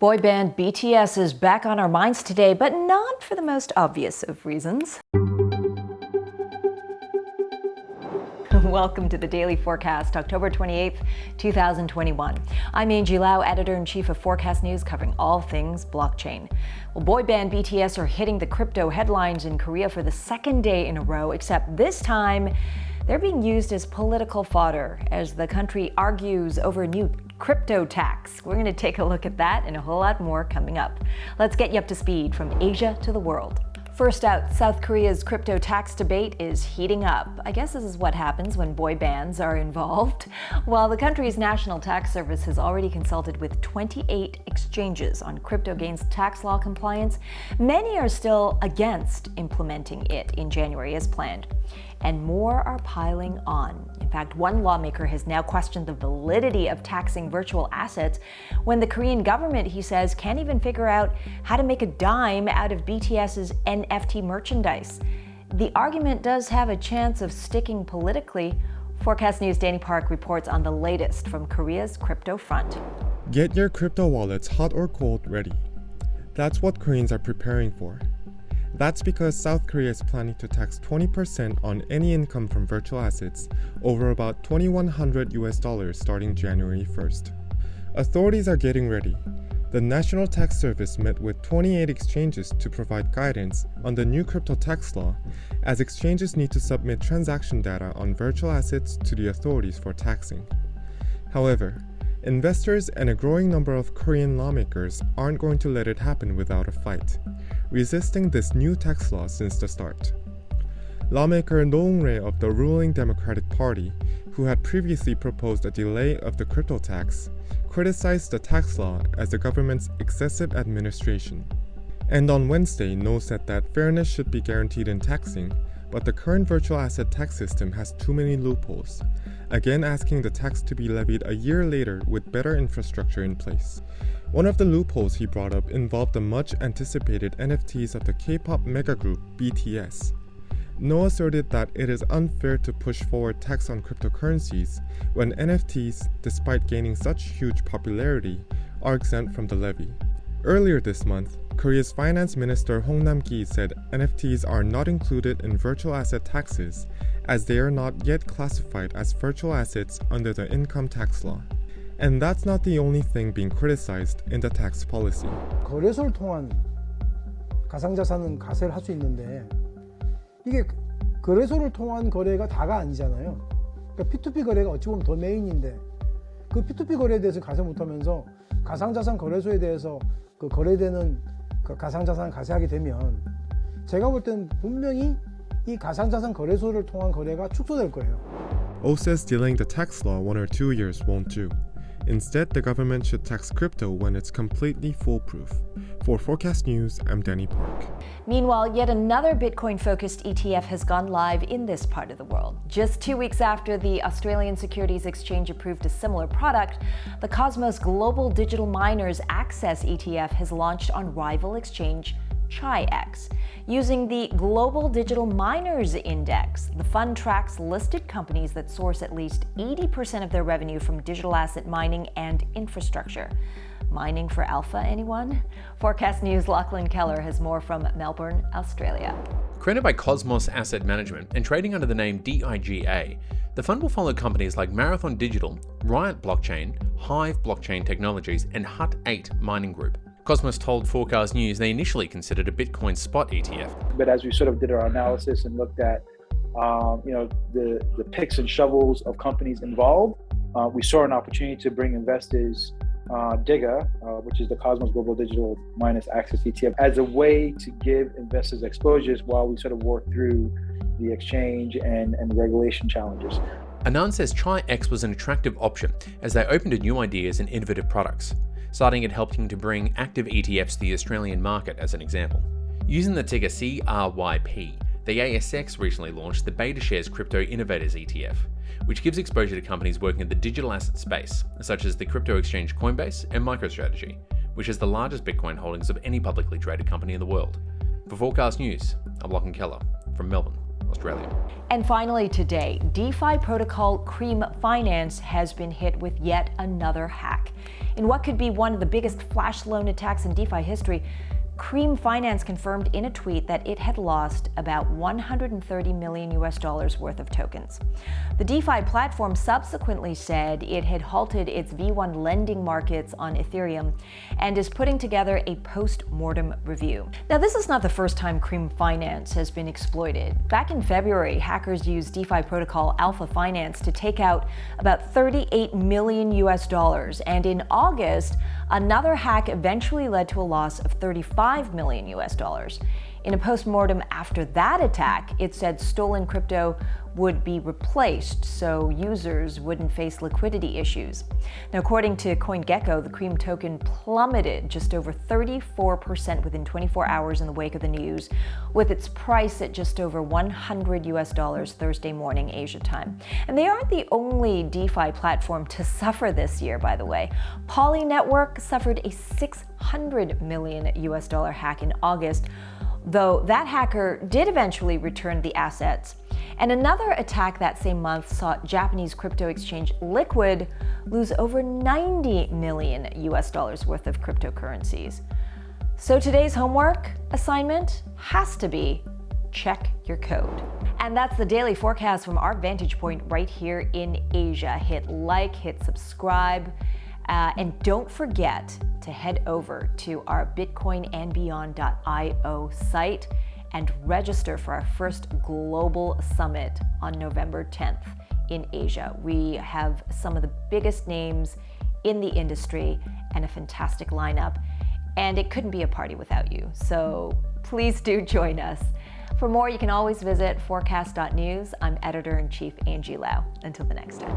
Boy band BTS is back on our minds today, but not for the most obvious of reasons. Welcome to the Daily Forkast, October 28th, 2021. I'm Angie Lau, Editor-in-Chief of Forkast.News, covering all things blockchain. Well, boy band BTS are hitting the crypto headlines in Korea for the second day in a row, except this time they're being used as political fodder as the country argues over a new crypto tax. We're going to take a look at that and a whole lot more coming up. Let's get you up to speed from Asia to the world. First out, South Korea's crypto tax debate is heating up. I guess this is what happens when boy bands are involved. While the country's National Tax Service has already consulted with 28 exchanges on crypto gains tax law compliance, many are still against implementing it in January as planned. And more are piling on. In fact, one lawmaker has now questioned the validity of taxing virtual assets when the Korean government, he says, can't even figure out how to make a dime out of BTS's NFT merchandise. The argument does have a chance of sticking politically. Forkast.News' Danny Park reports on the latest from Korea's crypto front. Get your crypto wallets hot or cold ready. That's what Koreans are preparing for. That's because South Korea is planning to tax 20% on any income from virtual assets over about $2,100 starting January 1st. Authorities are getting ready. The National Tax Service met with 28 exchanges to provide guidance on the new crypto tax law, as exchanges need to submit transaction data on virtual assets to the authorities for taxing. However, investors and a growing number of Korean lawmakers aren't going to let it happen without a fight, resisting this new tax law since the start. Lawmaker No Eung-rae of the ruling Democratic Party, who had previously proposed a delay of the crypto tax, criticized the tax law as the government's excessive administration. And on Wednesday, No said that fairness should be guaranteed in taxing, but the current virtual asset tax system has too many loopholes, again asking the tax to be levied a year later with better infrastructure in place. One of the loopholes he brought up involved the much-anticipated NFTs of the K-pop megagroup BTS. No asserted that it is unfair to push forward tax on cryptocurrencies when NFTs, despite gaining such huge popularity, are exempt from the levy. Earlier this month, Korea's Finance Minister Hong Nam-ki said NFTs are not included in virtual asset taxes as they are not yet classified as virtual assets under the income tax law. And that's not the only thing being criticized in the tax policy. 거래소를 통한 가상자산은 가세를 할 수 있는데 이게 거래소를 통한 거래가 다가 아니잖아요. 그러니까 P2P 거래가 어찌 보면 더 메인인데 그 P2P 거래에 대해서 가세 못하면서 가상자산 거래소에 대해서 그 거래되는 그 가상자산을 가세하게 되면 제가 볼 때는 분명히 이 가상자산 거래소를 통한 거래가 축소될 거예요. Oh says delaying the tax law 1 or 2 years won't do. Instead, the government should tax crypto when it's completely foolproof. For Forkast.News, I'm Danny Park. Meanwhile, yet another Bitcoin-focused ETF has gone live in this part of the world. Just 2 weeks after the Australian Securities Exchange approved a similar product, the Cosmos Global Digital Miners Access ETF has launched on rival exchange CRYP. Using the Global Digital Miners Index, the fund tracks listed companies that source at least 80% of their revenue from digital asset mining and infrastructure. Mining for alpha, anyone? Forkast.News' Lachlan Keller has more from Melbourne, Australia. Created by Cosmos Asset Management and trading under the name DIGA, the fund will follow companies like Marathon Digital, Riot Blockchain, Hive Blockchain Technologies, and Hut 8 Mining Group. Cosmos told Forkast.News they initially considered a Bitcoin Spot ETF. But as we sort of did our analysis and looked at the picks and shovels of companies involved, we saw an opportunity to bring investors DIGA, which is the Cosmos Global Digital Miners Access ETF, as a way to give investors exposures while we sort of work through the exchange and regulation challenges. Annan says CRYP was an attractive option as they opened to new ideas and innovative products, citing it helping to bring active ETFs to the Australian market as an example. Using the ticker CRYP, the ASX recently launched the BetaShares Crypto Innovators ETF, which gives exposure to companies working in the digital asset space, such as the crypto exchange Coinbase and MicroStrategy, which has the largest Bitcoin holdings of any publicly traded company in the world. For Forkast.News, I'm Lachlan Keller from Melbourne, Australia. And finally today, DeFi protocol CRYP Finance has been hit with yet another hack. In what could be one of the biggest flash loan attacks in DeFi history, CRYP Finance confirmed in a tweet that it had lost about $130 million worth of tokens. The DeFi platform subsequently said it had halted its V1 lending markets on Ethereum and is putting together a post-mortem review. Now, this is not the first time CRYP Finance has been exploited. Back in February, hackers used DeFi protocol Alpha Finance to take out about $38 million, and in August, another hack eventually led to a loss of $35 million. In a post-mortem after that attack, it said stolen crypto would be replaced so users wouldn't face liquidity issues. Now, according to CoinGecko, the CRYP token plummeted just over 34% within 24 hours in the wake of the news, with its price at just over $100 Thursday morning Asia time. And they aren't the only DeFi platform to suffer this year, by the way. Poly Network suffered a $600 million hack in August, though that hacker did eventually return the assets. And another attack that same month saw Japanese crypto exchange Liquid lose over $90 million worth of cryptocurrencies. So today's homework assignment has to be check your code. And that's the Daily Forecast from our vantage point right here in Asia. Hit like, hit subscribe, and don't forget to head over to our bitcoinandbeyond.io site and register for our first global summit on November 10th in Asia. We have some of the biggest names in the industry and a fantastic lineup, and it couldn't be a party without you. So please do join us. For more, you can always visit Forkast.News. I'm Editor-in-Chief Angie Lau. Until the next time.